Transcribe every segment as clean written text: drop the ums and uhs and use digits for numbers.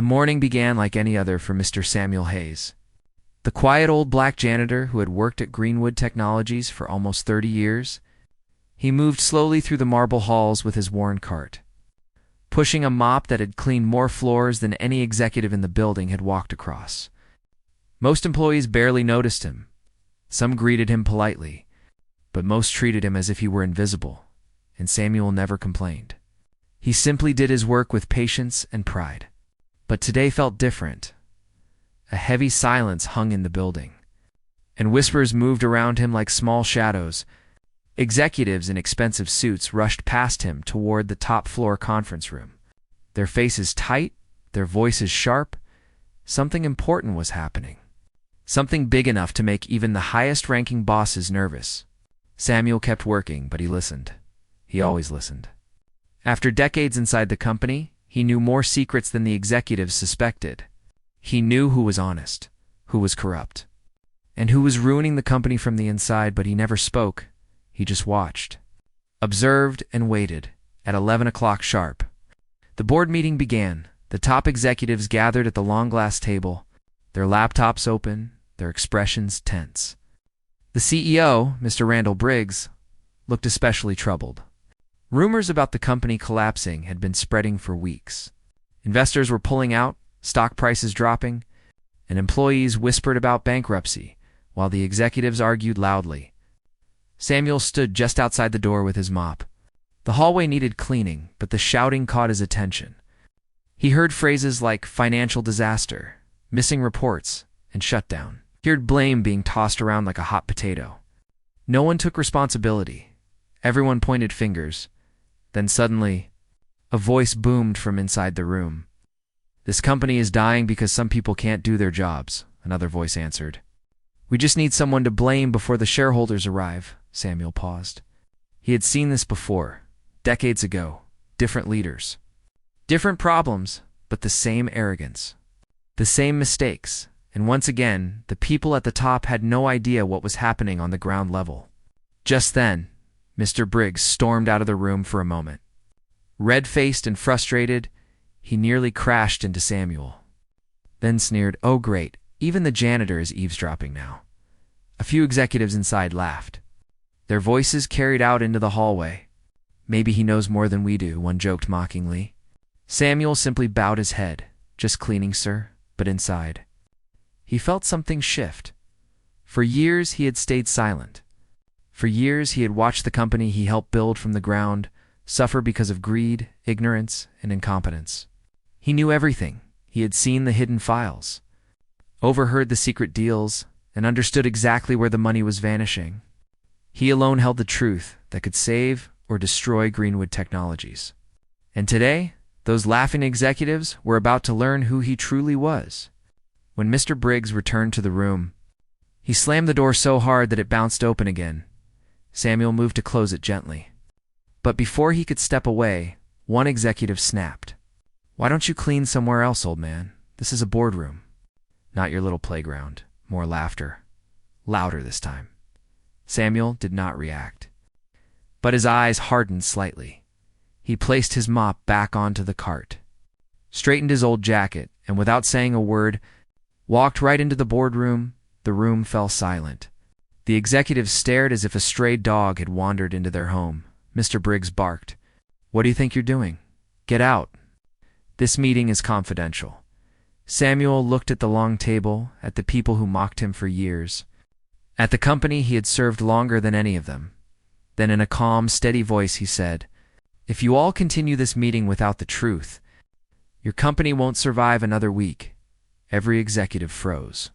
The morning began like any other for Mr. Samuel Hayes. The quiet old black janitor who had worked at Greenwood Technologies for almost 30 years. He moved slowly through the marble halls with his worn cart, pushing a mop that had cleaned more floors than any executive in the building had walked across. Most employees barely noticed him. Some greeted him politely, but most treated him as if he were invisible, and Samuel never complained. He simply did his work with patience and pride. But today felt different. A heavy silence hung in the building, and whispers moved around him like small shadows. Executives in expensive suits rushed past him toward the top-floor conference room. Their faces tight, their voices sharp. Something important was happening. Something big enough to make even the highest-ranking bosses nervous. Samuel kept working, but he listened. He always listened. After decades inside the company, he knew more secrets than the executives suspected. He knew who was honest, who was corrupt, and who was ruining the company from the inside, but he never spoke. He just watched, observed, and waited. At 11 o'clock sharp, the board meeting began. The top executives gathered at the long glass table, their laptops open, their expressions tense. The CEO, Mr. Randall Briggs, looked especially troubled. Rumors about the company collapsing had been spreading for weeks. Investors were pulling out, stock prices dropping, and employees whispered about bankruptcy, while the executives argued loudly. Samuel stood just outside the door with his mop. The hallway needed cleaning, but the shouting caught his attention. He heard phrases like financial disaster, missing reports, and shutdown. He heard blame being tossed around like a hot potato. No one took responsibility. Everyone pointed fingers. Then suddenly, a voice boomed from inside the room. "This company is dying because some people can't do their jobs," another voice answered. "We just need someone to blame before the shareholders arrive." Samuel paused. He had seen this before, decades ago. Different leaders. Different problems, but the same arrogance. The same mistakes. And once again, the people at the top had no idea what was happening on the ground level. Just then, Mr. Briggs stormed out of the room for a moment. Red-faced and frustrated, he nearly crashed into Samuel. Then sneered, "Oh great, even the janitor is eavesdropping now." A few executives inside laughed. Their voices carried out into the hallway. "Maybe he knows more than we do," one joked mockingly. Samuel simply bowed his head. "Just cleaning, sir," but inside, he felt something shift. For years he had stayed silent. For years he had watched the company he helped build from the ground suffer because of greed, ignorance, and incompetence. He knew everything. He had seen the hidden files, overheard the secret deals, and understood exactly where the money was vanishing. He alone held the truth that could save or destroy Greenwood Technologies. And today, those laughing executives were about to learn who he truly was. When Mr. Briggs returned to the room, he slammed the door so hard that it bounced open again. Samuel moved to close it gently. But before he could step away, one executive snapped. "Why don't you clean somewhere else, old man? This is a boardroom. Not your little playground." More laughter. Louder this time. Samuel did not react, but his eyes hardened slightly. He placed his mop back onto the cart, straightened his old jacket, and without saying a word, walked right into the boardroom. The room fell silent. The executives stared as if a stray dog had wandered into their home. Mr. Briggs barked, "What do you think you're doing? Get out. This meeting is confidential." Samuel looked at the long table, at the people who mocked him for years, at the company he had served longer than any of them. Then in a calm, steady voice he said, "If you all continue this meeting without the truth, your company won't survive another week." Every executive froze,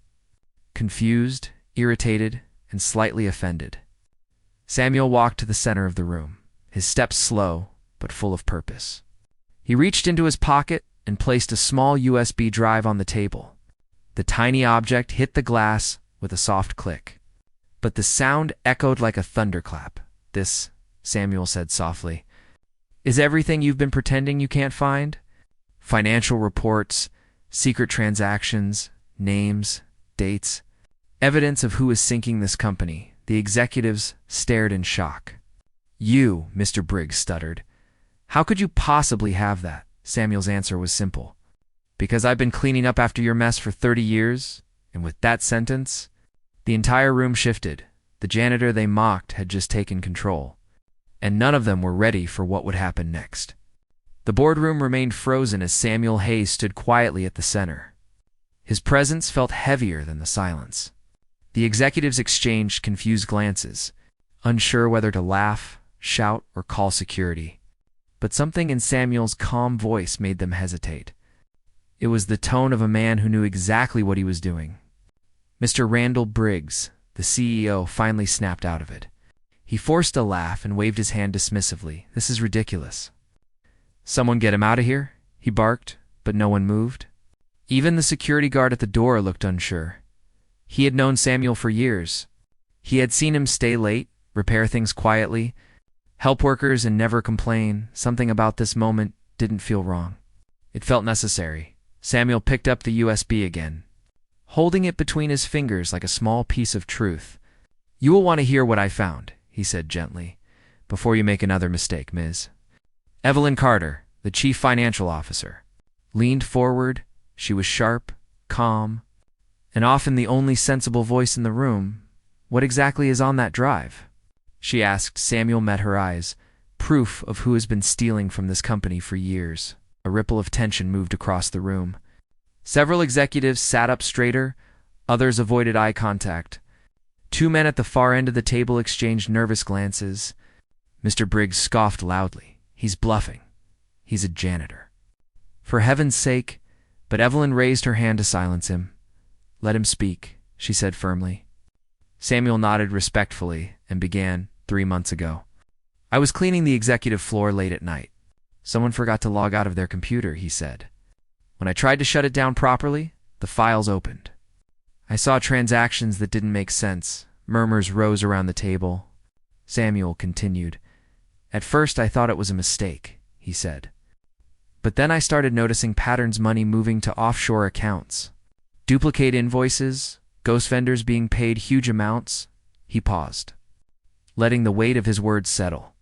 confused, irritated, and slightly offended. Samuel walked to the center of the room, his steps slow but full of purpose. He reached into his pocket and placed a small USB drive on the table. The tiny object hit the glass with a soft click, but the sound echoed like a thunderclap. "This," Samuel said softly, "is everything you've been pretending you can't find? Financial reports, secret transactions, names, dates, evidence of who is sinking this company." The executives stared in shock. "You," Mr. Briggs stuttered. "How could you possibly have that?" Samuel's answer was simple. Because I've been cleaning up after your mess for 30 years? And with that sentence, the entire room shifted. The janitor they mocked had just taken control, and none of them were ready for what would happen next. The boardroom remained frozen as Samuel Hayes stood quietly at the center. His presence felt heavier than the silence. The executives exchanged confused glances, unsure whether to laugh, shout, or call security. But something in Samuel's calm voice made them hesitate. It was the tone of a man who knew exactly what he was doing. Mr. Randall Briggs, the CEO, finally snapped out of it. He forced a laugh and waved his hand dismissively. "This is ridiculous." "Someone get him out of here," he barked, but no one moved. Even the security guard at the door looked unsure. He had known Samuel for years. He had seen him stay late, repair things quietly, help workers and never complain. Something about this moment didn't feel wrong. It felt necessary. Samuel picked up the USB again, holding it between his fingers like a small piece of truth. "You will want to hear what I found," he said gently, "before you make another mistake, Ms." Evelyn Carter, the chief financial officer, leaned forward. She was sharp, calm, and often the only sensible voice in the room. "What exactly is on that drive?" she asked. Samuel met her eyes. Proof of who has been stealing from this company for years. A ripple of tension moved across the room. Several executives sat up straighter, others avoided eye contact. Two men at the far end of the table exchanged nervous glances. Mr. Briggs scoffed loudly. "He's bluffing. He's a janitor." "For heaven's sake," but Evelyn raised her hand to silence him. "Let him speak," she said firmly. Samuel nodded respectfully and began. 3 months ago, I was cleaning the executive floor late at night. Someone forgot to log out of their computer, he said. When I tried to shut it down properly, the files opened. I saw transactions that didn't make sense. Murmurs rose around the table. Samuel continued. "At first I thought it was a mistake," he said. "But then I started noticing patterns, money moving to offshore accounts. Duplicate invoices, ghost vendors being paid huge amounts." He paused, letting the weight of his words settle.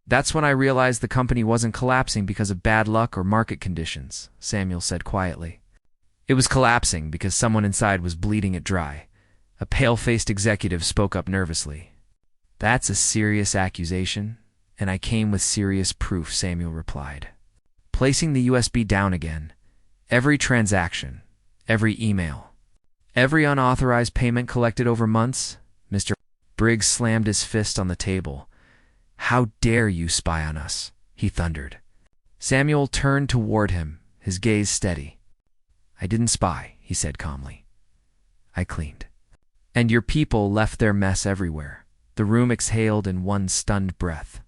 "That's when I realized the company wasn't collapsing because of bad luck or market conditions," Samuel said quietly. "It was collapsing because someone inside was bleeding it dry." A pale-faced executive spoke up nervously. "That's a serious accusation, and I came with serious proof," Samuel replied. Placing the USB down again, every transaction, every email, every unauthorized payment collected over months, Mr. Briggs slammed his fist on the table. "How dare you spy on us?" he thundered. Samuel turned toward him, his gaze steady. "I didn't spy," he said calmly. "I cleaned. And your people left their mess everywhere." The room exhaled in one stunned breath.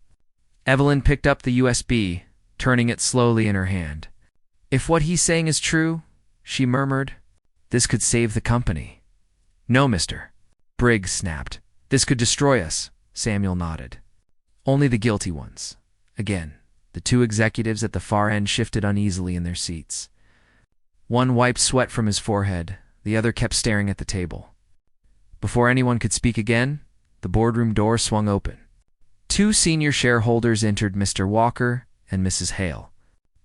Evelyn picked up the USB, turning it slowly in her hand. "If what he's saying is true," she murmured, "this could save the company." "No, Mr. Briggs snapped. "This could destroy us." Samuel nodded. "Only the guilty ones." Again, the two executives at the far end shifted uneasily in their seats. One wiped sweat from his forehead, the other kept staring at the table. Before anyone could speak again, the boardroom door swung open. Two senior shareholders entered, Mr. Walker and Mrs. Hale,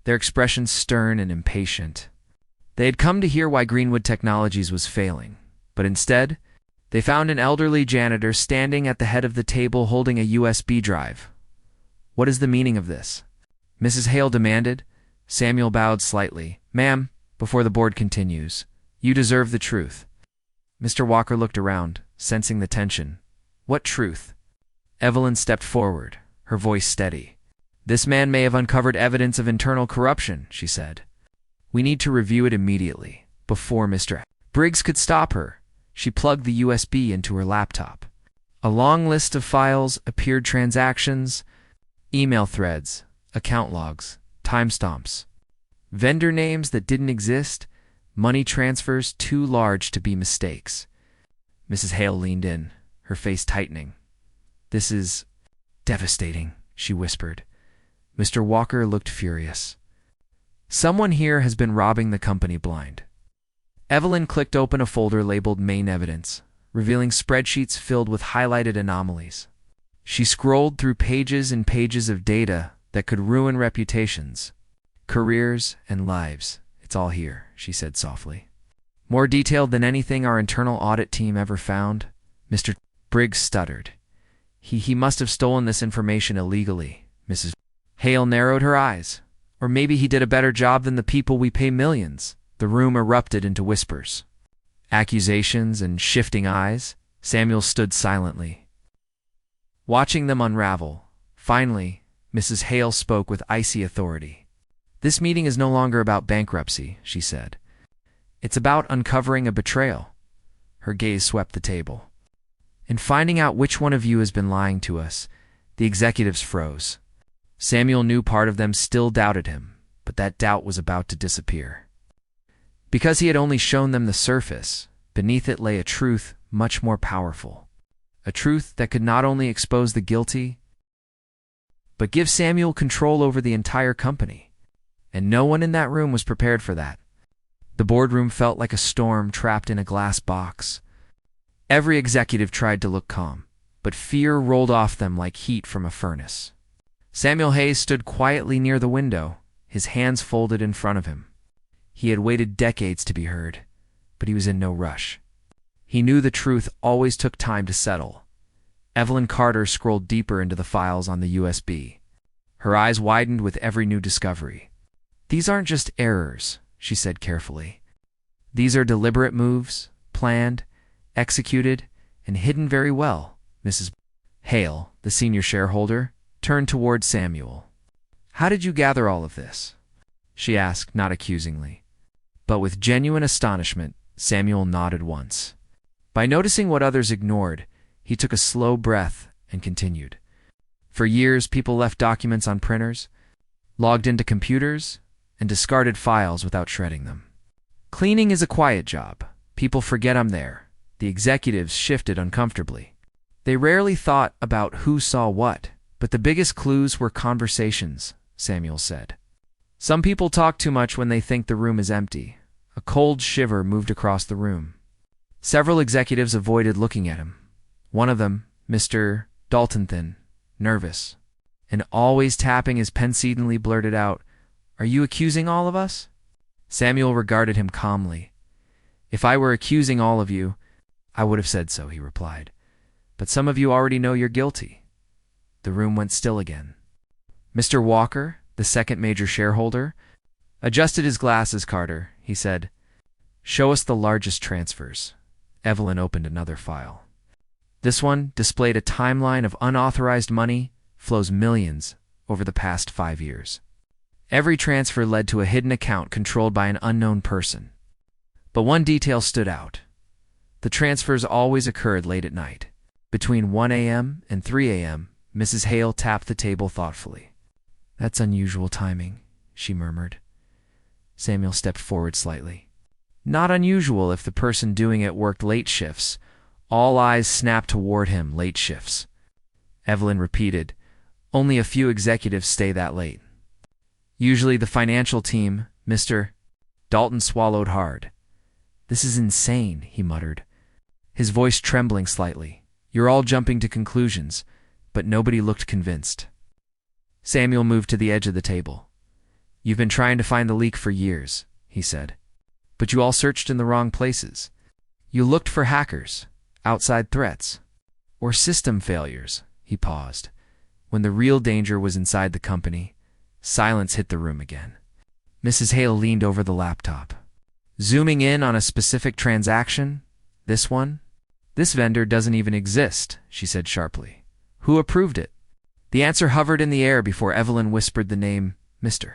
their expressions stern and impatient. They had come to hear why Greenwood Technologies was failing, but instead, they found an elderly janitor standing at the head of the table holding a USB drive. "What is the meaning of this?" Mrs. Hale demanded. Samuel bowed slightly. "Ma'am, before the board continues, you deserve the truth." Mr. Walker looked around, sensing the tension. "What truth?" Evelyn stepped forward, her voice steady. "This man may have uncovered evidence of internal corruption," she said. "We need to review it immediately." Before Mr. Briggs could stop her, she plugged the USB into her laptop. A long list of files appeared: transactions, email threads, account logs, timestamps, vendor names that didn't exist, money transfers too large to be mistakes. Mrs. Hale leaned in, her face tightening. "This is devastating," she whispered. Mr. Walker looked furious. "Someone here has been robbing the company blind." Evelyn clicked open a folder labeled Main Evidence, revealing spreadsheets filled with highlighted anomalies. She scrolled through pages and pages of data that could ruin reputations, careers, and lives. It's all here, she said softly. More detailed than anything our internal audit team ever found. Mr. Briggs stuttered. He must have stolen this information illegally. Mrs. Hale narrowed her eyes. Or maybe he did a better job than the people we pay millions. The room erupted into whispers. Accusations and shifting eyes. Samuel stood silently, watching them unravel. Finally, Mrs. Hale spoke with icy authority. This meeting is no longer about bankruptcy, she said. It's about uncovering a betrayal. Her gaze swept the table. In finding out which one of you has been lying to us, the executives froze. Samuel knew part of them still doubted him, but that doubt was about to disappear. Because he had only shown them the surface, beneath it lay a truth much more powerful. A truth that could not only expose the guilty, but give Samuel control over the entire company. And no one in that room was prepared for that. The boardroom felt like a storm trapped in a glass box. Every executive tried to look calm, but fear rolled off them like heat from a furnace. Samuel Hayes stood quietly near the window, his hands folded in front of him. He had waited decades to be heard, but he was in no rush. He knew the truth always took time to settle. Evelyn Carter scrolled deeper into the files on the USB. Her eyes widened with every new discovery. These aren't just errors, she said carefully. These are deliberate moves, planned, executed, and hidden very well. Mrs. Hale, the senior shareholder, turned toward Samuel. How did you gather all of this? She asked, not accusingly. But with genuine astonishment, Samuel nodded once. By noticing what others ignored, he took a slow breath and continued. For years, people left documents on printers, logged into computers, and discarded files without shredding them. Cleaning is a quiet job. People forget I'm there. The executives shifted uncomfortably. They rarely thought about who saw what, but the biggest clues were conversations, Samuel said. Some people talk too much when they think the room is empty. A cold shiver moved across the room. Several executives avoided looking at him. One of them, Mr. Dalton, nervous, and always tapping his pen exceedingly blurted out, "Are you accusing all of us?" Samuel regarded him calmly. "If I were accusing all of you, I would have said so," he replied. "But some of you already know you're guilty." The room went still again. Mr. Walker, the second major shareholder, adjusted his glasses. "Carter," he said, "show us the largest transfers." Evelyn opened another file. This one displayed a timeline of unauthorized money flows millions over the past 5 years. Every transfer led to a hidden account controlled by an unknown person. But one detail stood out. The transfers always occurred late at night. Between 1 a.m. and 3 a.m., Mrs. Hale tapped the table thoughtfully. "That's unusual timing," she murmured. Samuel stepped forward slightly. "Not unusual if the person doing it worked late shifts." All eyes snapped toward him. Late shifts. Evelyn repeated, "Only a few executives stay that late. Usually the financial team." Mr. Dalton swallowed hard. "This is insane," he muttered, his voice trembling slightly. "You're all jumping to conclusions," but nobody looked convinced. Samuel moved to the edge of the table. "You've been trying to find the leak for years," he said. "But you all searched in the wrong places. You looked for hackers, outside threats, or system failures." He paused. When the real danger was inside the company, silence hit the room again. Mrs. Hale leaned over the laptop. "Zooming in on a specific transaction? This one? This vendor doesn't even exist," she said sharply. "Who approved it?" The answer hovered in the air before Evelyn whispered the name, Mr.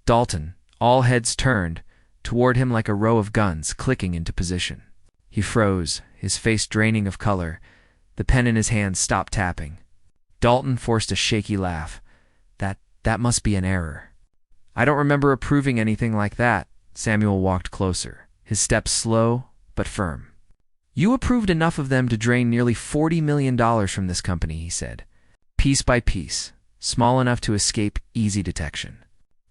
Dalton. All heads turned toward him like a row of guns clicking into position. He froze, his face draining of color. The pen in his hand stopped tapping. Dalton forced a shaky laugh. That must be an error." "I don't remember approving anything like that." Samuel walked closer, his steps slow but firm. "You approved enough of them to drain nearly $40 million from this company," he said. "Piece by piece, small enough to escape easy detection,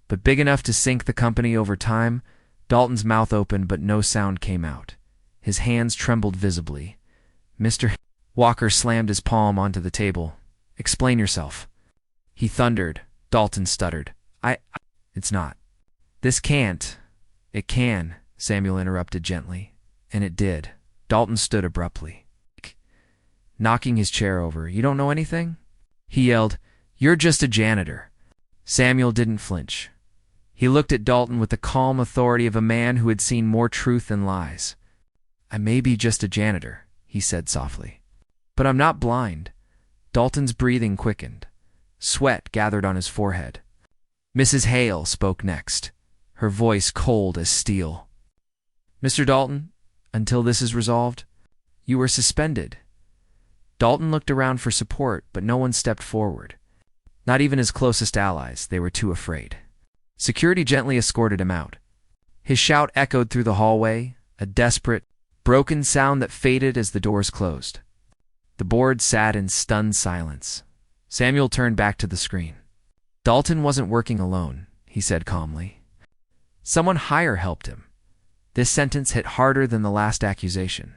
but big enough to sink the company over time." Dalton's mouth opened, but no sound came out. His hands trembled visibly. Mr. Walker slammed his palm onto the table. "Explain yourself," he thundered. Dalton stuttered. It's not. This can't. It can, Samuel interrupted gently, and it did. Dalton stood abruptly, knocking his chair over. You don't know anything? He yelled, You're just a janitor. Samuel didn't flinch. He looked at Dalton with the calm authority of a man who had seen more truth than lies. I may be just a janitor, he said softly, but I'm not blind. Dalton's breathing quickened. Sweat gathered on his forehead. Mrs. Hale spoke next, her voice cold as steel. Mr. Dalton, until this is resolved, you were suspended. Dalton looked around for support, but no one stepped forward. Not even his closest allies. They were too afraid. Security gently escorted him out. His shout echoed through the hallway, a desperate, broken sound that faded as the doors closed. The board sat in stunned silence. Samuel turned back to the screen. Dalton wasn't working alone, he said calmly. Someone higher helped him. This sentence hit harder than the last accusation.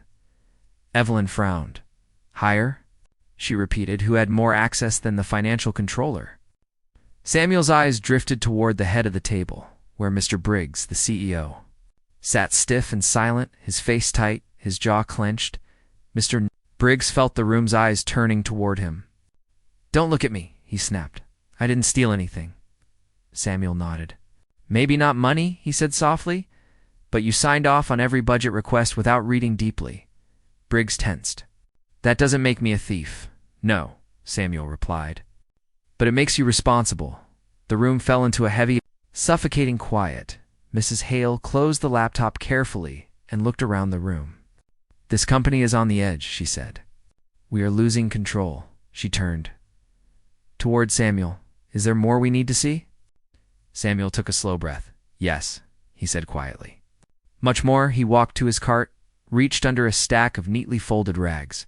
Evelyn frowned. Higher? She repeated, who had more access than the financial controller. Samuel's eyes drifted toward the head of the table, where Mr. Briggs, the CEO, sat stiff and silent, his face tight, his jaw clenched. Mr. Briggs felt the room's eyes turning toward him. Don't look at me, he snapped. I didn't steal anything. Samuel nodded. Maybe not money, he said softly, but you signed off on every budget request without reading deeply. Briggs tensed. That doesn't make me a thief. No, Samuel replied. But it makes you responsible. The room fell into a heavy, suffocating quiet. Mrs. Hale closed the laptop carefully and looked around the room. This company is on the edge, she said. We are losing control. She turned toward Samuel. Is there more we need to see? Samuel took a slow breath. Yes, he said quietly. Much more. He walked to his cart, reached under a stack of neatly folded rags,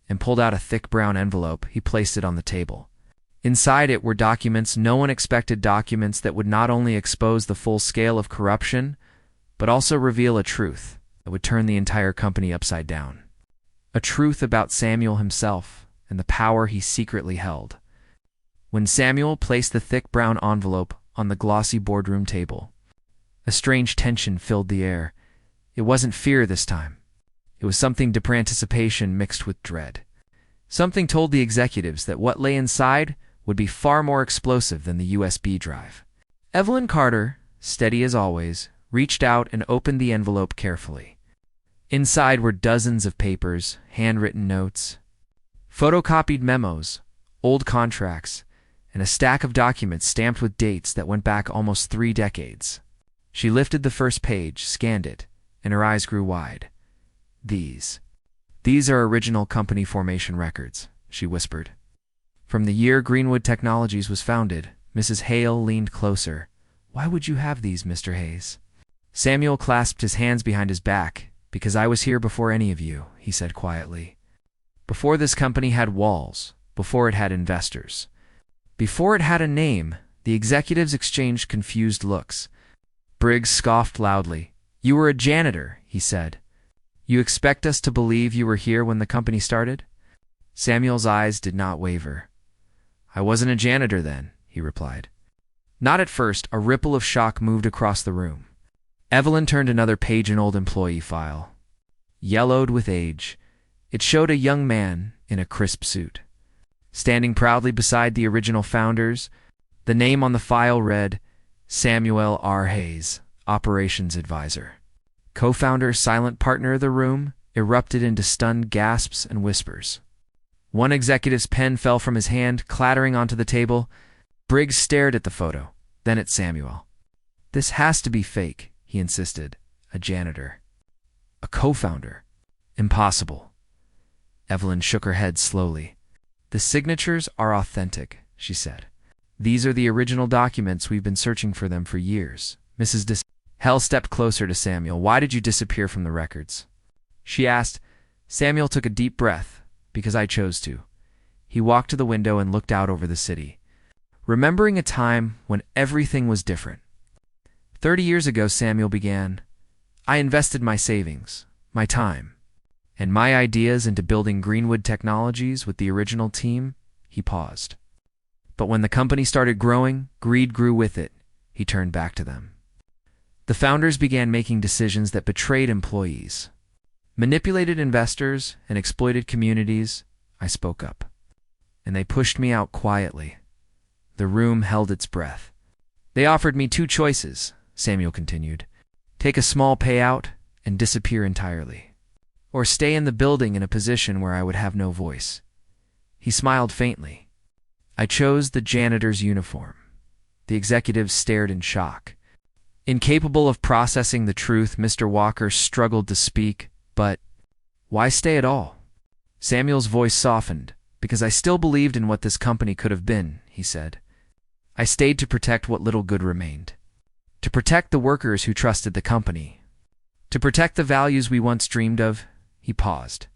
and pulled out a thick brown envelope. He placed it on the table. Inside it were documents no one expected, documents that would not only expose the full scale of corruption, but also reveal a truth that would turn the entire company upside down. A truth about Samuel himself and the power he secretly held. When Samuel placed the thick brown envelope on the glossy boardroom table, a strange tension filled the air. It wasn't fear this time. It was something deep anticipation mixed with dread. Something told the executives that what lay inside would be far more explosive than the USB drive. Evelyn Carter, steady as always, reached out and opened the envelope carefully. Inside were dozens of papers, handwritten notes, photocopied memos, old contracts, and a stack of documents stamped with dates that went back almost 3 decades. She lifted the first page, scanned it, and her eyes grew wide. These are original company formation records, she whispered. From the year Greenwood Technologies was founded. Mrs. Hale leaned closer. Why would you have these, Mr. Hayes? Samuel clasped his hands behind his back. Because I was here before any of you, he said quietly. Before this company had walls, before it had investors, before it had a name. The executives exchanged confused looks. Briggs scoffed loudly. You were a janitor, he said. You expect us to believe you were here when the company started? Samuel's eyes did not waver. I wasn't a janitor then, he replied. Not at first. A ripple of shock moved across the room. Evelyn turned another page, an old employee file. Yellowed with age, it showed a young man in a crisp suit. Standing proudly beside the original founders, the name on the file read, Samuel R. Hayes, Operations Advisor. Co-founder, silent partner of the room, erupted into stunned gasps and whispers. One executive's pen fell from his hand, clattering onto the table. Briggs stared at the photo, then at Samuel. This has to be fake, he insisted. A janitor. A co-founder. Impossible. Evelyn shook her head slowly. The signatures are authentic, she said. These are the original documents. We've been searching for them for years. Mrs. Hale stepped closer to Samuel. Why did you disappear from the records? She asked. Samuel took a deep breath. Because I chose to. He walked to the window and looked out over the city, remembering a time when everything was different. 30 years ago, Samuel began. I invested my savings, my time, and my ideas into building Greenwood Technologies with the original team. He paused. But when the company started growing, greed grew with it. He turned back to them. The founders began making decisions that betrayed employees, manipulated investors, and exploited communities. I spoke up, and they pushed me out quietly. The room held its breath. They offered me two choices, Samuel continued. Take a small payout and disappear entirely, or stay in the building in a position where I would have no voice. He smiled faintly. I chose the janitor's uniform. The executives stared in shock. Incapable of processing the truth, Mr. Walker struggled to speak, but why stay at all? Samuel's voice softened. Because I still believed in what this company could have been, he said. I stayed to protect what little good remained. To protect the workers who trusted the company. To protect the values we once dreamed of. He paused.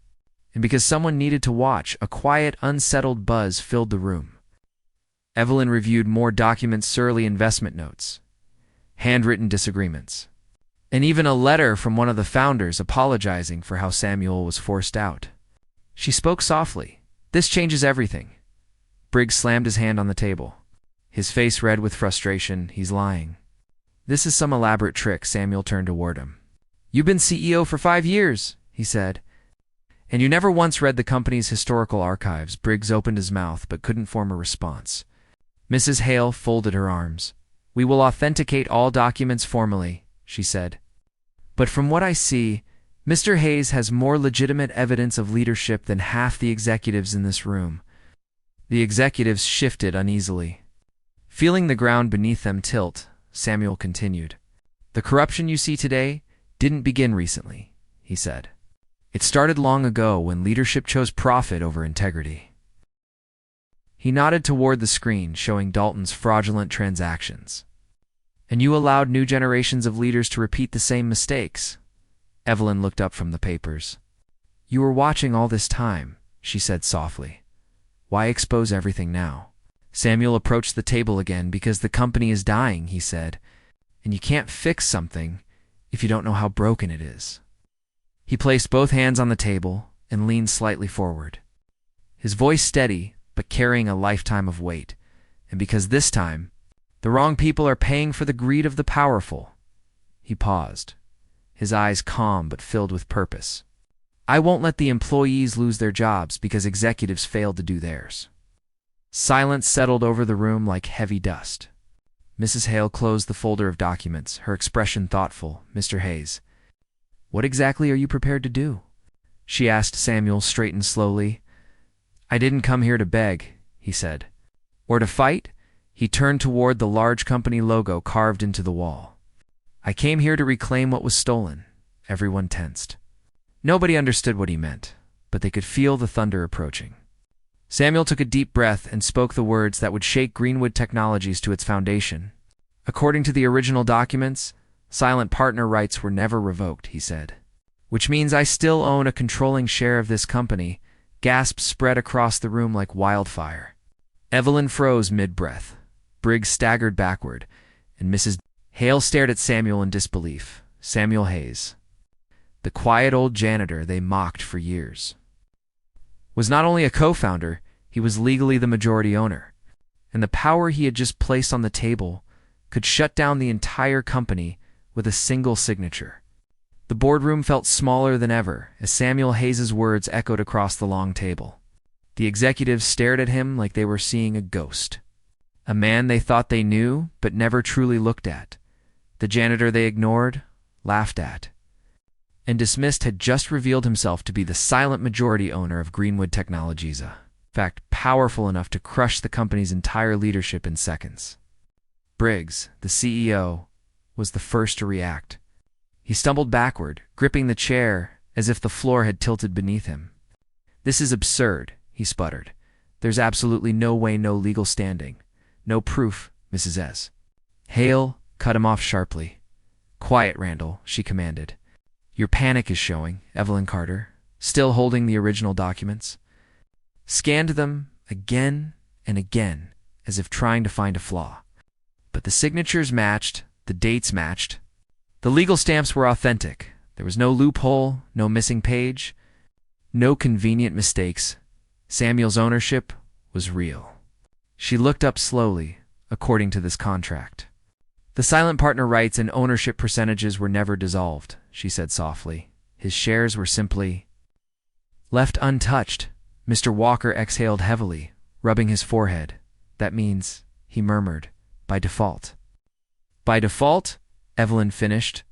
And because someone needed to watch, a quiet, unsettled buzz filled the room. Evelyn reviewed more documents, surly investment notes, handwritten disagreements, and even a letter from one of the founders apologizing for how Samuel was forced out. She spoke softly. This changes everything. Briggs slammed his hand on the table. His face red with frustration. He's lying. This is some elaborate trick. Samuel turned toward him. You've been CEO for 5 years, he said. And you never once read the company's historical archives. Briggs opened his mouth but couldn't form a response. Mrs. Hale folded her arms. We will authenticate all documents formally, she said. But from what I see, Mr. Hayes has more legitimate evidence of leadership than half the executives in this room. The executives shifted uneasily. Feeling the ground beneath them tilt, Samuel continued. The corruption you see today didn't begin recently, he said. It started long ago when leadership chose profit over integrity. He nodded toward the screen showing Dalton's fraudulent transactions. And you allowed new generations of leaders to repeat the same mistakes. Evelyn looked up from the papers. You were watching all this time, she said softly. Why expose everything now? Samuel approached the table again. Because the company is dying, he said, and you can't fix something if you don't know how broken it is. He placed both hands on the table and leaned slightly forward. His voice steady, but carrying a lifetime of weight. And because this time, the wrong people are paying for the greed of the powerful. He paused. His eyes calm but filled with purpose. I won't let the employees lose their jobs because executives failed to do theirs. Silence settled over the room like heavy dust. Mrs. Hale closed the folder of documents, her expression thoughtful. Mr. Hayes, what exactly are you prepared to do? She asked. Samuel straightened slowly. I didn't come here to beg, he said. Or to fight? He turned toward the large company logo carved into the wall. I came here to reclaim what was stolen. Everyone tensed. Nobody understood what he meant, but they could feel the thunder approaching. Samuel took a deep breath and spoke the words that would shake Greenwood Technologies to its foundation. According to the original documents, silent partner rights were never revoked, he said. Which means I still own a controlling share of this company. Gasps spread across the room like wildfire. Evelyn froze mid-breath. Briggs staggered backward, and Mrs. Hale stared at Samuel in disbelief. Samuel Hayes, the quiet old janitor they mocked for years, was not only a co-founder, he was legally the majority owner. And the power he had just placed on the table could shut down the entire company with a single signature. The boardroom felt smaller than ever as Samuel Hayes' words echoed across the long table. The executives stared at him like they were seeing a ghost. A man they thought they knew but never truly looked at. The janitor they ignored, laughed at, and dismissed had just revealed himself to be the silent majority owner of Greenwood Technologies, in fact powerful enough to crush the company's entire leadership in seconds. Briggs, the CEO, was the first to react. He stumbled backward, gripping the chair as if the floor had tilted beneath him. This is absurd, he sputtered. There's absolutely no way, no legal standing. No proof, Mrs. S. Hale cut him off sharply. Quiet, Randall, she commanded. Your panic is showing. Evelyn Carter, still holding the original documents, scanned them again and again as if trying to find a flaw. But the signatures matched, the dates matched. The legal stamps were authentic. There was no loophole, no missing page, no convenient mistakes. Samuel's ownership was real. She looked up slowly, according to this contract. The silent partner rights and ownership percentages were never dissolved, she said softly. His shares were simply left untouched. Mr. Walker exhaled heavily, rubbing his forehead. That means, he murmured, by default. By default? Evelyn finished.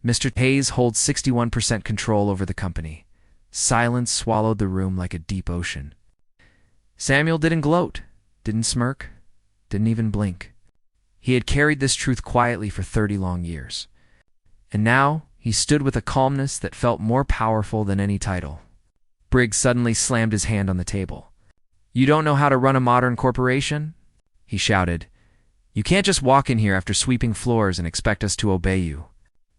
Mr. Hayes holds 61% control over the company. Silence swallowed the room like a deep ocean. Samuel didn't gloat, didn't smirk, didn't even blink. He had carried this truth quietly for 30 long years. And now he stood with a calmness that felt more powerful than any title. Briggs suddenly slammed his hand on the table. "You don't know how to run a modern corporation?" he shouted. "You can't just walk in here after sweeping floors and expect us to obey you."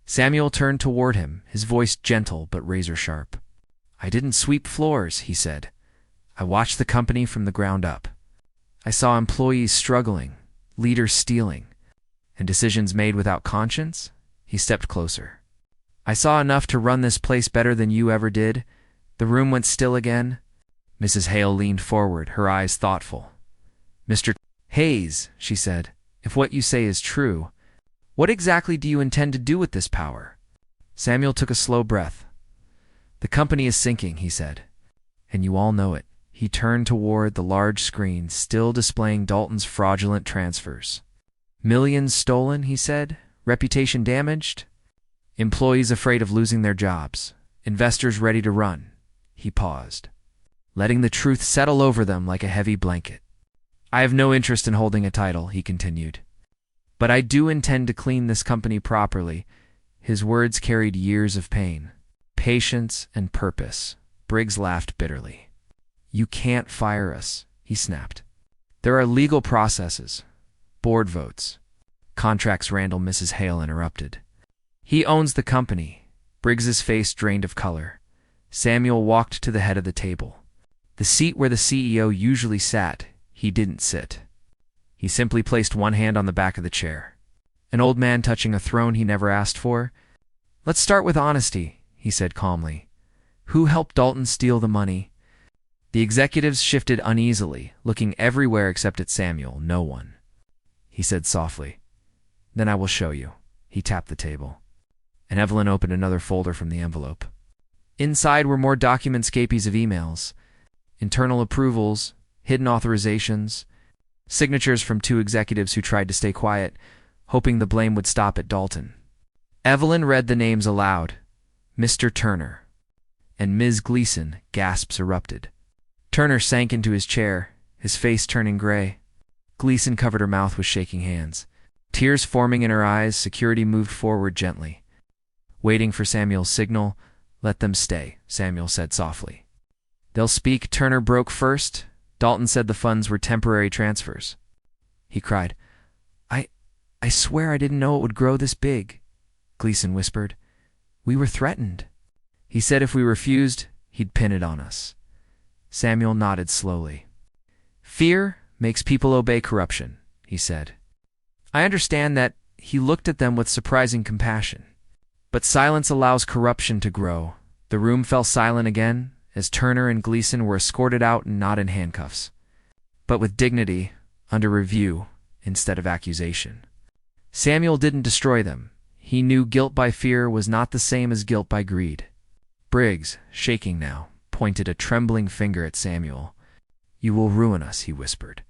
Samuel turned toward him, his voice gentle but razor-sharp. "I didn't sweep floors," he said. "I watched the company from the ground up. I saw employees struggling, leaders stealing, and decisions made without conscience." He stepped closer. "I saw enough to run this place better than you ever did." The room went still again. Mrs. Hale leaned forward, her eyes thoughtful. "Mr. Hayes," she said, "if what you say is true, what exactly do you intend to do with this power?" Samuel took a slow breath. "The company is sinking," he said, "and you all know it." He turned toward the large screen, still displaying Dalton's fraudulent transfers. "Millions stolen," he said. "Reputation damaged. Employees afraid of losing their jobs. Investors ready to run." He paused, letting the truth settle over them like a heavy blanket. "I have no interest in holding a title," he continued. "But I do intend to clean this company properly." His words carried years of pain, patience, and purpose. Briggs laughed bitterly. "You can't fire us," he snapped. "There are legal processes, board votes, contracts." Mrs. Hale interrupted. "He owns the company." Briggs's face drained of color. Samuel walked to the head of the table. The seat where the CEO usually sat, he didn't sit. He simply placed one hand on the back of the chair. An old man touching a throne he never asked for. "Let's start with honesty," he said calmly. "Who helped Dalton steal the money?" The executives shifted uneasily, looking everywhere except at Samuel. "No one," he said softly. "Then I will show you." He tapped the table, and Evelyn opened another folder from the envelope. Inside were more documentscapes of emails, internal approvals, hidden authorizations, signatures from two executives who tried to stay quiet, hoping the blame would stop at Dalton. Evelyn read the names aloud. "Mr. Turner" and "Ms. Gleason." Gasps erupted. Turner sank into his chair, his face turning gray. Gleason covered her mouth with shaking hands. Tears forming in her eyes, security moved forward gently. Waiting for Samuel's signal. "Let them stay," Samuel said softly. "They'll speak." Turner broke first. "Dalton said the funds were temporary transfers." He cried. I swear I didn't know it would grow this big." Gleason whispered. "We were threatened. He said if we refused, he'd pin it on us." Samuel nodded slowly. "Fear makes people obey corruption," he said. "I understand that." He looked at them with surprising compassion. "But silence allows corruption to grow." The room fell silent again, as Turner and Gleason were escorted out and not in handcuffs, but with dignity, under review, instead of accusation. Samuel didn't destroy them. He knew guilt by fear was not the same as guilt by greed. Briggs, shaking now, pointed a trembling finger at Samuel. "You will ruin us," he whispered.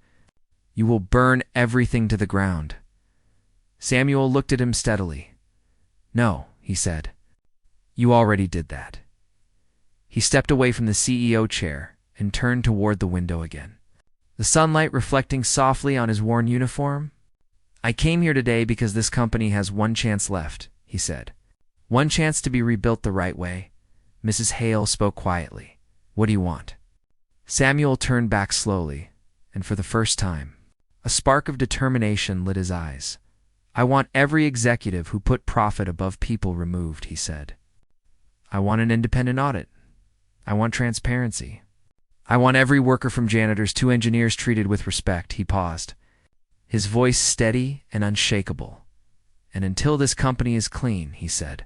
"You will burn everything to the ground." Samuel looked at him steadily. "No," he said. "You already did that." He stepped away from the CEO chair and turned toward the window again, the sunlight reflecting softly on his worn uniform. "I came here today because this company has one chance left," he said. "One chance to be rebuilt the right way." Mrs. Hale spoke quietly. "What do you want?" Samuel turned back slowly, and for the first time, a spark of determination lit his eyes. "I want every executive who put profit above people removed," he said. "I want an independent audit. I want transparency. I want every worker from janitors to engineers treated with respect." He paused, his voice steady and unshakable. "And until this company is clean," he said,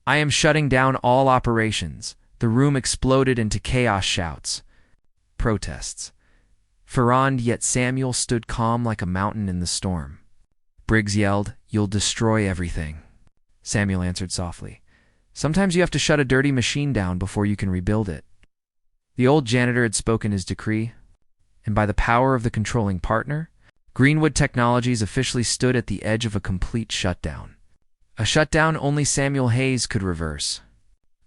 "I am shutting down all operations." The room exploded into chaos, shouts, protests. Ferrand, yet Samuel stood calm like a mountain in the storm. Briggs yelled, "You'll destroy everything," Samuel answered softly. "Sometimes you have to shut a dirty machine down before you can rebuild it." The old janitor had spoken his decree, and by the power of the controlling partner, Greenwood Technologies officially stood at the edge of a complete shutdown. A shutdown only Samuel Hayes could reverse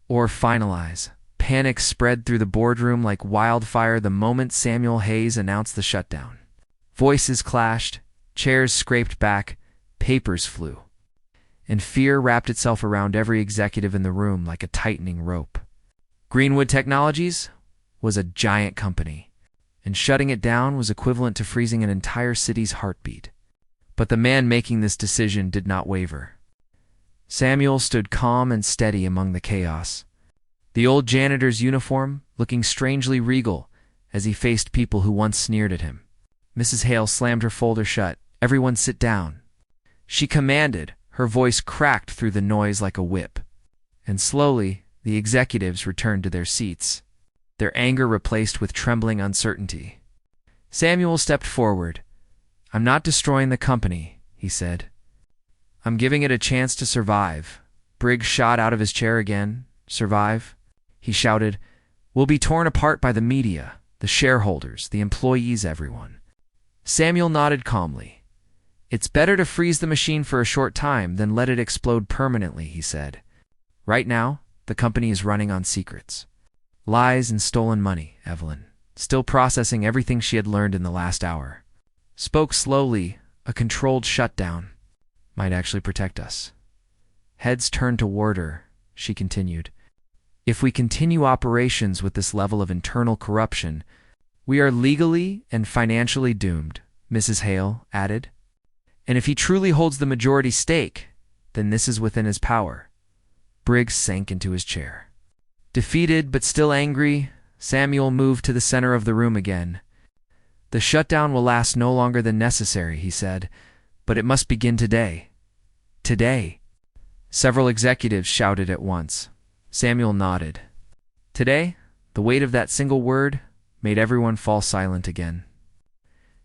or finalize. Panic spread through the boardroom like wildfire the moment Samuel Hayes announced the shutdown. Voices clashed, chairs scraped back, papers flew, and fear wrapped itself around every executive in the room like a tightening rope. Greenwood Technologies was a giant company, and shutting it down was equivalent to freezing an entire city's heartbeat. But the man making this decision did not waver. Samuel stood calm and steady among the chaos, the old janitor's uniform looking strangely regal as he faced people who once sneered at him. Mrs. Hale slammed her folder shut. "Everyone sit down," she commanded, her voice cracked through the noise like a whip. And slowly, the executives returned to their seats, their anger replaced with trembling uncertainty. Samuel stepped forward. "I'm not destroying the company," he said. "I'm giving it a chance to survive." Briggs shot out of his chair again. "Survive?" he shouted. "We'll be torn apart by the media, the shareholders, the employees, everyone." Samuel nodded calmly. "It's better to freeze the machine for a short time than let it explode permanently," he said. "Right now, the company is running on secrets. Lies and stolen money." Evelyn, still processing everything she had learned in the last hour, spoke slowly. "A controlled shutdown might actually protect us." Heads turned toward her. She continued, "If we continue operations with this level of internal corruption, we are legally and financially doomed," Mrs. Hale added. "And if he truly holds the majority stake, then this is within his power." Briggs sank into his chair. Defeated but still angry, Samuel moved to the center of the room again. "The shutdown will last no longer than necessary," he said, "but it must begin today. Today." Several executives shouted at once. Samuel nodded. Today, the weight of that single word made everyone fall silent again.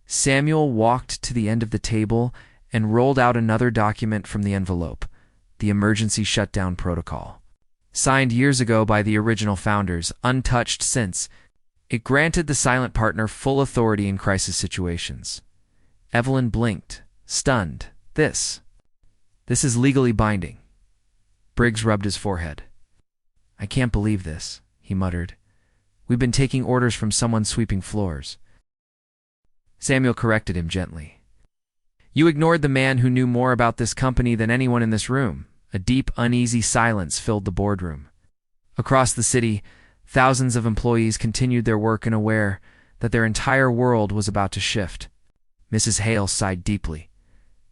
Samuel walked to the end of the table and rolled out another document from the envelope, the Emergency Shutdown Protocol. Signed years ago by the original founders, untouched since, it granted the silent partner full authority in crisis situations. Evelyn blinked, stunned. This is legally binding." Briggs rubbed his forehead. "I can't believe this," he muttered. "We've been taking orders from someone sweeping floors." Samuel corrected him gently. "You ignored the man who knew more about this company than anyone in this room." A deep, uneasy silence filled the boardroom. Across the city, thousands of employees continued their work unaware that their entire world was about to shift. Mrs. Hale sighed deeply.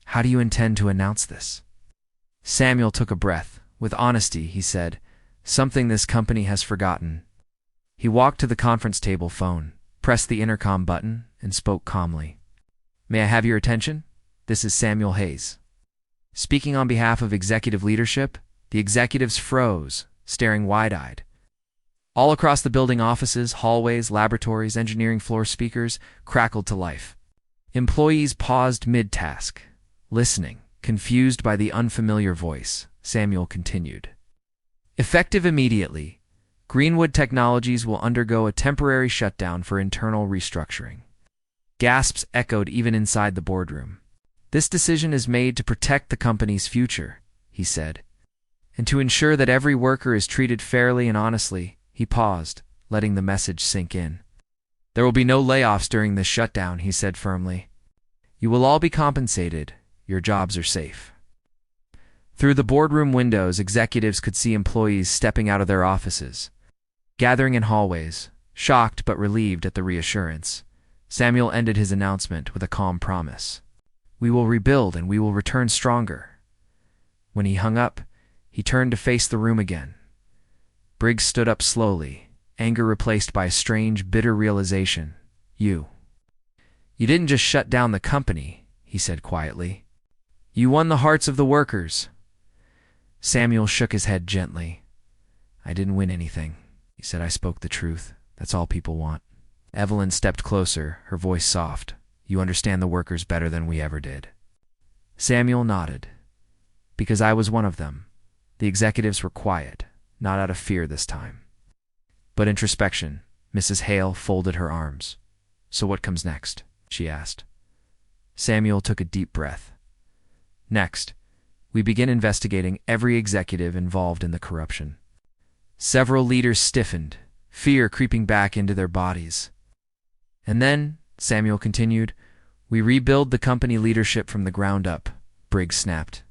"How do you intend to announce this?" Samuel took a breath. With honesty, he said, "Something this company has forgotten." He walked to the conference table phone, pressed the intercom button, and spoke calmly. "May I have your attention? This is Samuel Hayes." Speaking on behalf of executive leadership, the executives froze, staring wide-eyed. All across the building, offices, hallways, laboratories, engineering floor speakers crackled to life. Employees paused mid-task, listening, confused by the unfamiliar voice. Samuel continued. "Effective immediately, Greenwood Technologies will undergo a temporary shutdown for internal restructuring." Gasps echoed even inside the boardroom. "This decision is made to protect the company's future," he said, "and to ensure that every worker is treated fairly and honestly." He paused, letting the message sink in. "There will be no layoffs during this shutdown," he said firmly. "You will all be compensated. Your jobs are safe." Through the boardroom windows, executives could see employees stepping out of their offices, gathering in hallways, shocked but relieved at the reassurance. Samuel ended his announcement with a calm promise. "We will rebuild and we will return stronger." When he hung up, he turned to face the room again. Briggs stood up slowly, anger replaced by a strange, bitter realization. You didn't just shut down the company," he said quietly. "You won the hearts of the workers." Samuel shook his head gently. "I didn't win anything," he said. "I spoke the truth. That's all people want." Evelyn stepped closer, her voice soft. "You understand the workers better than we ever did." Samuel nodded. Because I was one of them. The executives were quiet, not out of fear this time, but introspection. Mrs. Hale folded her arms. So what comes next? She asked. Samuel took a deep breath. Next, we begin investigating every executive involved in the corruption. Several leaders stiffened, fear creeping back into their bodies. And then, Samuel continued, we rebuild the company leadership from the ground up, Briggs snapped.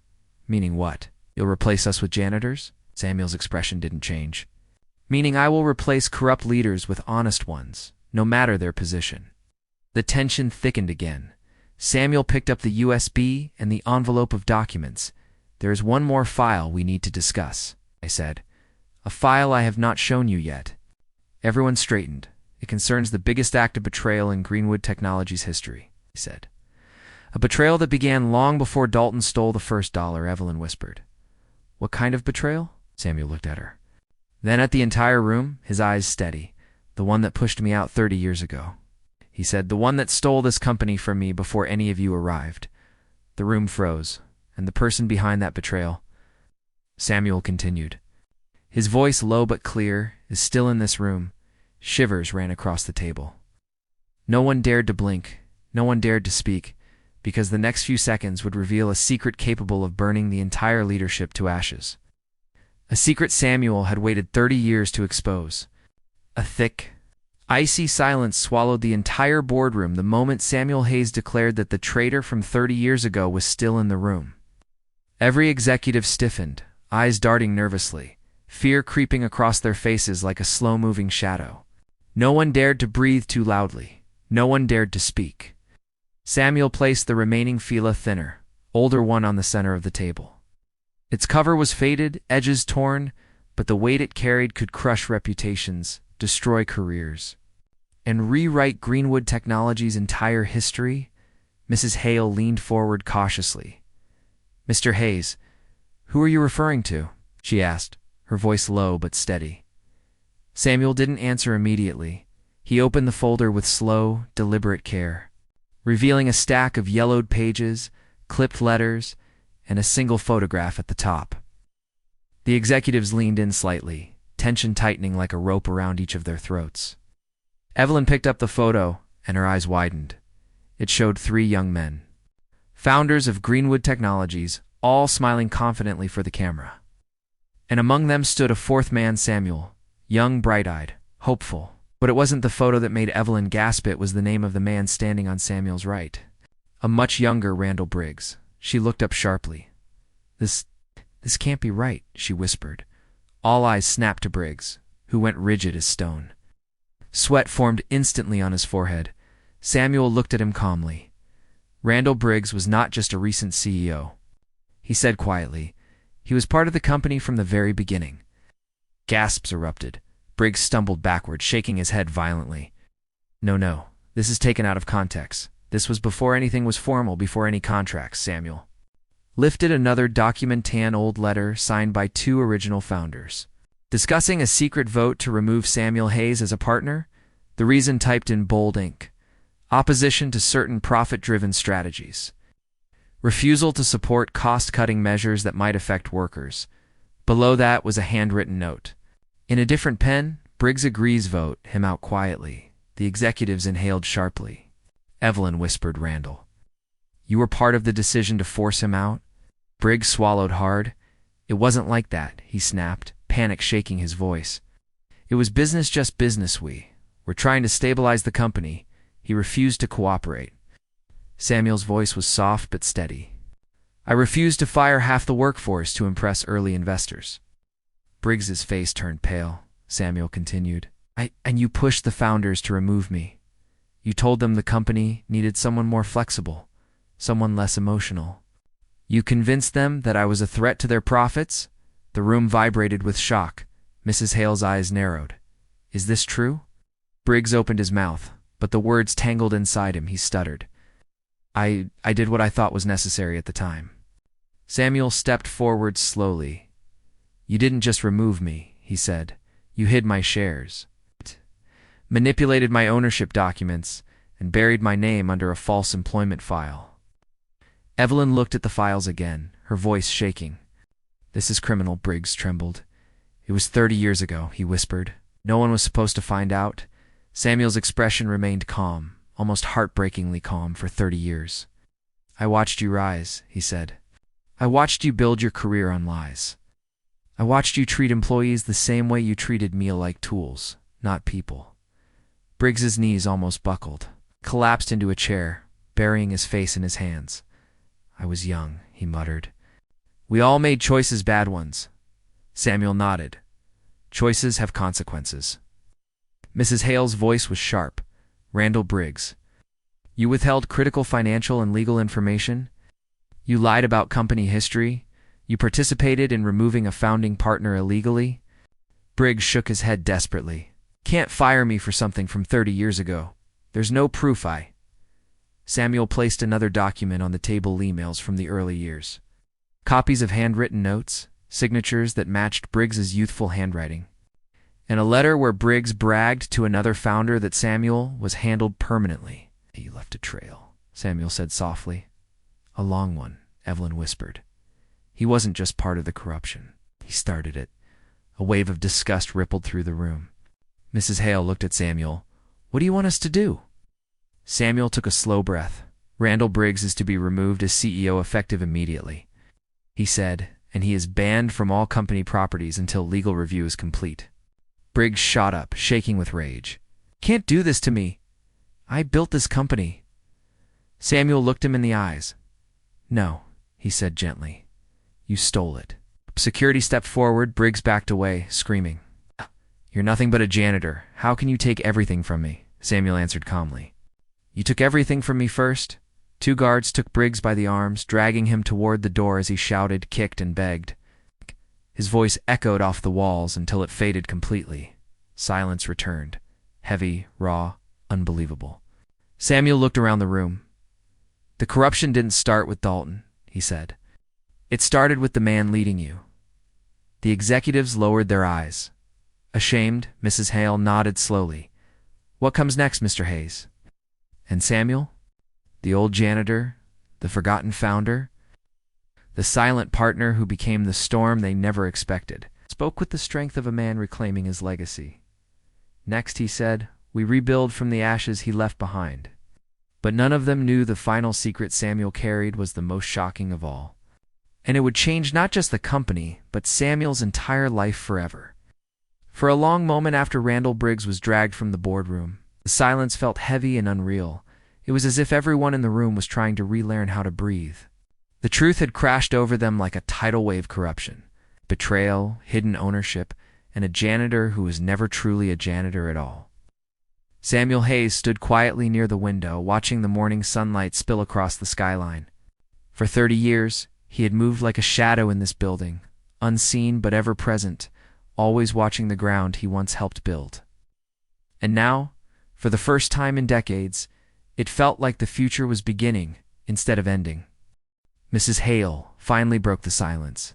Meaning what? You'll replace us with janitors? Samuel's expression didn't change. Meaning I will replace corrupt leaders with honest ones, no matter their position. The tension thickened again. Samuel picked up the USB and the envelope of documents. There is one more file we need to discuss, I said. A file I have not shown you yet. Everyone straightened. It concerns the biggest act of betrayal in Greenwood Technologies history, he said. A betrayal that began long before Dalton stole the first dollar, Evelyn whispered. What kind of betrayal? Samuel looked at her. Then at the entire room, his eyes steady. The one that pushed me out 30 years ago. He said, the one that stole this company from me before any of you arrived. The room froze, and the person behind that betrayal. Samuel continued. His voice, low but clear, is still in this room. Shivers ran across the table. No one dared to blink. No one dared to speak, because the next few seconds would reveal a secret capable of burning the entire leadership to ashes. A secret Samuel had waited 30 years to expose. A thick, icy silence swallowed the entire boardroom the moment Samuel Hayes declared that the traitor from 30 years ago was still in the room. Every executive stiffened, eyes darting nervously, fear creeping across their faces like a slow-moving shadow. No one dared to breathe too loudly. No one dared to speak. Samuel placed the remaining Fila thinner, older one on the center of the table. Its cover was faded, edges torn, but the weight it carried could crush reputations, destroy careers, and rewrite Greenwood Technologies' entire history. Mrs. Hale leaned forward cautiously. Mr. Hayes, who are you referring to? She asked, her voice low but steady. Samuel didn't answer immediately. He opened the folder with slow, deliberate care, revealing a stack of yellowed pages, clipped letters, and a single photograph at the top. The executives leaned in slightly, tension tightening like a rope around each of their throats. Evelyn picked up the photo, and her eyes widened. It showed 3 young men, founders of Greenwood Technologies, all smiling confidently for the camera. And among them stood a 4th man, Samuel, young, bright-eyed, hopeful. But it wasn't the photo that made Evelyn gasp. It was the name of the man standing on Samuel's right. A much younger Randall Briggs. She looked up sharply. This can't be right, she whispered. All eyes snapped to Briggs, who went rigid as stone. Sweat formed instantly on his forehead. Samuel looked at him calmly. Randall Briggs was not just a recent CEO. He said quietly, he was part of the company from the very beginning. Gasps erupted. Briggs stumbled backward, shaking his head violently. No, this is taken out of context. This was before anything was formal, before any contracts, Samuel. Lifted another document-tan old letter signed by 2 original founders. Discussing a secret vote to remove Samuel Hayes as a partner, the reason typed in bold ink. Opposition to certain profit-driven strategies. Refusal to support cost-cutting measures that might affect workers. Below that was a handwritten note. In a different pen, Briggs agrees vote him out quietly. The executives inhaled sharply. Evelyn whispered Randall. You were part of the decision to force him out? Briggs swallowed hard. It wasn't like that, he snapped, panic shaking his voice. It was business, just business. We're trying to stabilize the company. He refused to cooperate. Samuel's voice was soft but steady. I refused to fire half the workforce to impress early investors. Briggs's face turned pale. Samuel continued. And you pushed the founders to remove me. You told them the company needed someone more flexible, someone less emotional. You convinced them that I was a threat to their profits? The room vibrated with shock. Mrs. Hale's eyes narrowed. Is this true? Briggs opened his mouth, but the words tangled inside him. He stuttered. I did what I thought was necessary at the time. Samuel stepped forward slowly. You didn't just remove me, he said. You hid my shares, manipulated my ownership documents, and buried my name under a false employment file. Evelyn looked at the files again, her voice shaking. "This is criminal," Briggs trembled. "It was 30 years ago," he whispered. "No one was supposed to find out." Samuel's expression remained calm, almost heartbreakingly calm, for 30 years. "I watched you rise," he said. "I watched you build your career on lies. I watched you treat employees the same way you treated me, like tools, not people." Briggs's knees almost buckled, collapsed into a chair, burying his face in his hands. "I was young," he muttered. "We all made choices, bad ones." Samuel nodded. "Choices have consequences." Mrs. Hale's voice was sharp. "Randall Briggs, you withheld critical financial and legal information. You lied about company history. You participated in removing a founding partner illegally." Briggs shook his head desperately. "Can't fire me for something from 30 years ago. There's no proof Samuel placed another document on the table, emails from the early years. Copies of handwritten notes, signatures that matched Briggs's youthful handwriting, and a letter where Briggs bragged to another founder that Samuel was handled permanently. "He left a trail," Samuel said softly. "A long one," Evelyn whispered. "He wasn't just part of the corruption. He started it." A wave of disgust rippled through the room. Mrs. Hale looked at Samuel. "What do you want us to do?" Samuel took a slow breath. "Randall Briggs is to be removed as CEO effective immediately," he said, "and he is banned from all company properties until legal review is complete." Briggs shot up, shaking with rage. "Can't do this to me. I built this company." Samuel looked him in the eyes. "No," he said gently. "You stole it." Security stepped forward. Briggs backed away, screaming. "You're nothing but a janitor. How can you take everything from me?" Samuel answered calmly. "You took everything from me first." Two guards took Briggs by the arms, dragging him toward the door as he shouted, kicked, and begged. His voice echoed off the walls until it faded completely. Silence returned, heavy, raw, unbelievable. Samuel looked around the room. "The corruption didn't start with Dalton," he said. "It started with the man leading you." The executives lowered their eyes. Ashamed, Mrs. Hale nodded slowly. "What comes next, Mr. Hayes?" "And Samuel? The old janitor, the forgotten founder, the silent partner who became the storm they never expected, spoke with the strength of a man reclaiming his legacy. Next, he said, we rebuild from the ashes he left behind. But none of them knew the final secret Samuel carried was the most shocking of all. And it would change not just the company, but Samuel's entire life forever. For a long moment after Randall Briggs was dragged from the boardroom, the silence felt heavy and unreal. It was as if everyone in the room was trying to relearn how to breathe. The truth had crashed over them like a tidal wave: corruption, betrayal, hidden ownership, and a janitor who was never truly a janitor at all. Samuel Hayes stood quietly near the window, watching the morning sunlight spill across the skyline. For 30 years, he had moved like a shadow in this building, unseen but ever present, always watching the ground he once helped build. And now, for the first time in decades, it felt like the future was beginning instead of ending. Mrs. Hale finally broke the silence.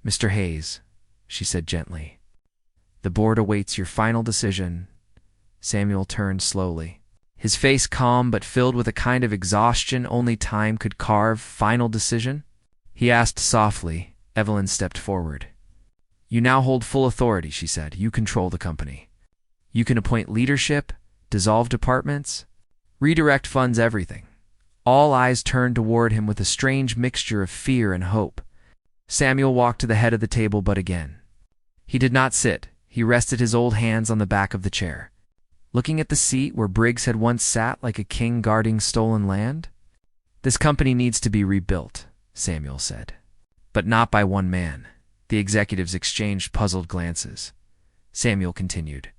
"Mr. Hayes," she said gently, "the board awaits your final decision." Samuel turned slowly, his face calm but filled with a kind of exhaustion only time could carve. "Final decision?" he asked softly. Evelyn stepped forward. "You now hold full authority," she said. "You control the company. You can appoint leadership, dissolve departments, redirect funds, everything." All eyes turned toward him with a strange mixture of fear and hope. Samuel walked to the head of the table, but again. He did not sit. He rested his old hands on the back of the chair, looking at the seat where Briggs had once sat like a king guarding stolen land. "This company needs to be rebuilt," Samuel said. "But not by one man." The executives exchanged puzzled glances. Samuel continued.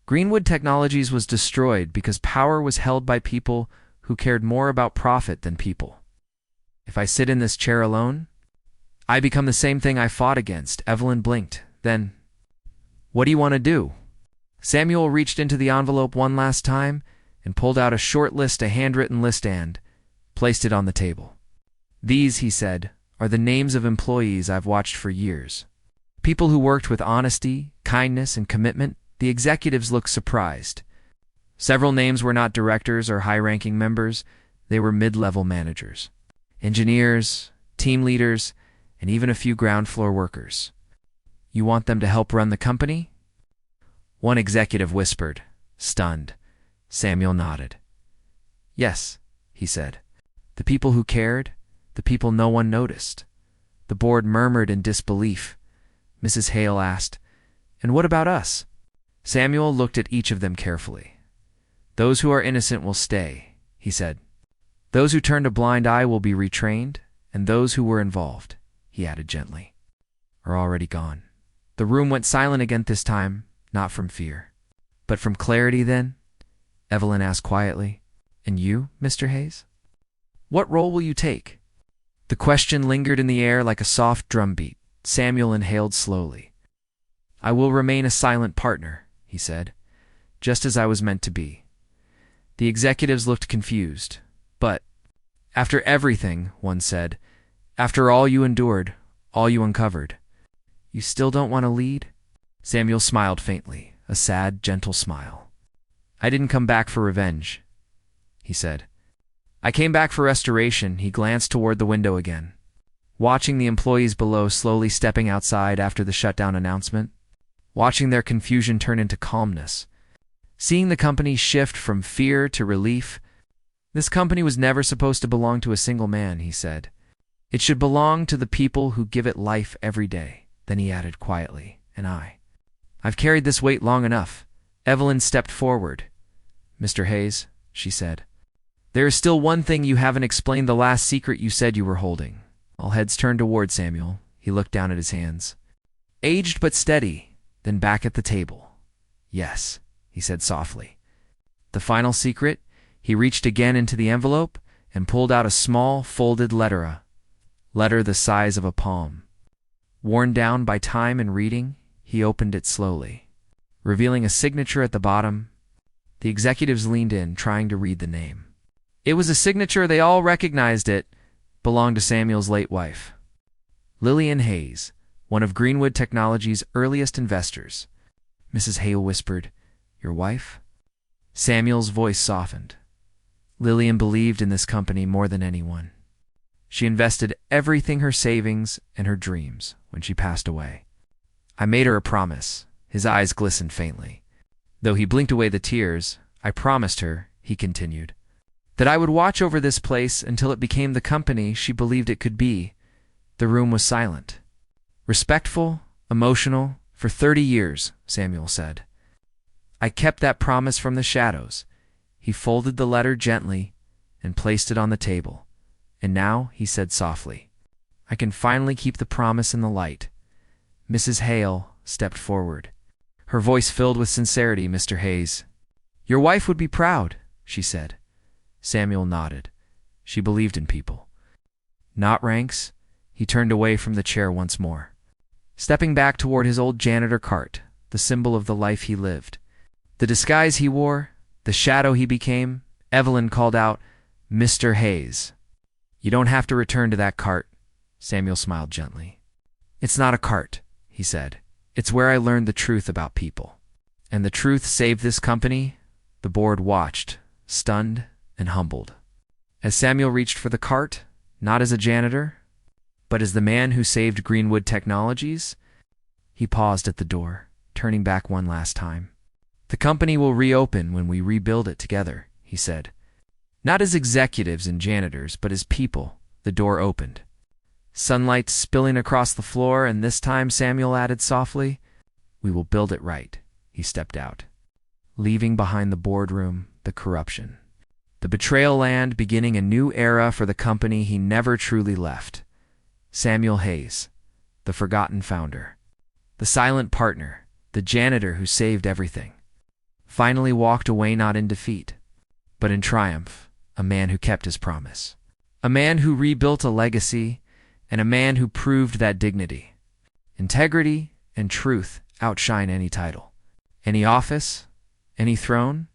"Greenwood Technologies was destroyed because power was held by people who cared more about profit than people. If I sit in this chair alone, I become the same thing I fought against." Evelyn blinked. "Then, what do you want to do?" Samuel reached into the envelope one last time and pulled out a short list, a handwritten list, and placed it on the table. "These," he said, "are the names of employees I've watched for years. People who worked with honesty, kindness, and commitment." The executives looked surprised. Several names were not directors or high-ranking members. They were mid-level managers, engineers, team leaders, and even a few ground floor workers. You want them to help run the company? One executive whispered, stunned. Samuel nodded. Yes, he said. The people who cared, the people no one noticed. The board murmured in disbelief. Mrs. Hale asked, "And what about us?" Samuel looked at each of them carefully. "Those who are innocent will stay," he said. "Those who turned a blind eye will be retrained, and those who were involved," he added gently, "are already gone." The room went silent again this time, not from fear. "But from clarity, then?" Evelyn asked quietly. "And you, Mr. Hayes? What role will you take?" The question lingered in the air like a soft drumbeat. Samuel inhaled slowly. "I will remain a silent partner," he said, "just as I was meant to be." The executives looked confused. "But after everything," one said, "after all you endured, all you uncovered, you still don't want to lead?" Samuel smiled faintly, a sad, gentle smile. "I didn't come back for revenge," he said. "I came back for restoration." He glanced toward the window again, watching the employees below slowly stepping outside after the shutdown announcement, watching their confusion turn into calmness, seeing the company shift from fear to relief. "This company was never supposed to belong to a single man," he said. "It should belong to the people who give it life every day." Then he added quietly, "And I've carried this weight long enough." Evelyn stepped forward. "Mr. Hayes," she said, "there is still one thing you haven't explained, the last secret you said you were holding." All heads turned toward Samuel. He looked down at his hands. Aged but steady, then back at the table. "Yes," he said softly. "The final secret." He reached again into the envelope and pulled out a small, folded letter the size of a palm. Worn down by time and reading, he opened it slowly, revealing a signature at the bottom. The executives leaned in, trying to read the name. It was a signature. They all recognized it. Belonged to Samuel's late wife, Lillian Hayes, one of Greenwood Technology's earliest investors. Mrs. Hale whispered, "Your wife?" Samuel's voice softened. Lillian believed in this company more than anyone. She invested everything, her savings and her dreams, when she passed away. "I made her a promise." His eyes glistened faintly, though he blinked away the tears. "I promised her," he continued, "that I would watch over this place until it became the company she believed it could be." The room was silent. "Respectful, emotional, for 30 years, Samuel said. "I kept that promise from the shadows." He folded the letter gently and placed it on the table. "And now," he said softly, "I can finally keep the promise in the light." Mrs. Hale stepped forward, her voice filled with sincerity. "Mr. Hayes, your wife would be proud," she said. Samuel nodded. She believed in people, not ranks. He turned away from the chair once more, stepping back toward his old janitor cart, the symbol of the life he lived. The disguise he wore, the shadow he became. Evelyn called out, "Mr. Hayes." "You don't have to return to that cart," Samuel smiled gently. "It's not a cart," he said. "It's where I learned the truth about people. And the truth saved this company." The board watched, stunned and humbled, as Samuel reached for the cart, not as a janitor, but as the man who saved Greenwood Technologies. He paused at the door, turning back one last time. "The company will reopen when we rebuild it together," he said. "Not as executives and janitors, but as people." The door opened, sunlight spilling across the floor, and this time Samuel added softly, "We will build it right." He stepped out, leaving behind the boardroom, the corruption, the betrayal land, beginning a new era for the company he never truly left. Samuel Hayes, the forgotten founder, the silent partner, the janitor who saved everything, finally walked away not in defeat, but in triumph, a man who kept his promise, a man who rebuilt a legacy, and a man who proved that dignity, integrity, and truth outshine any title, any office, any throne,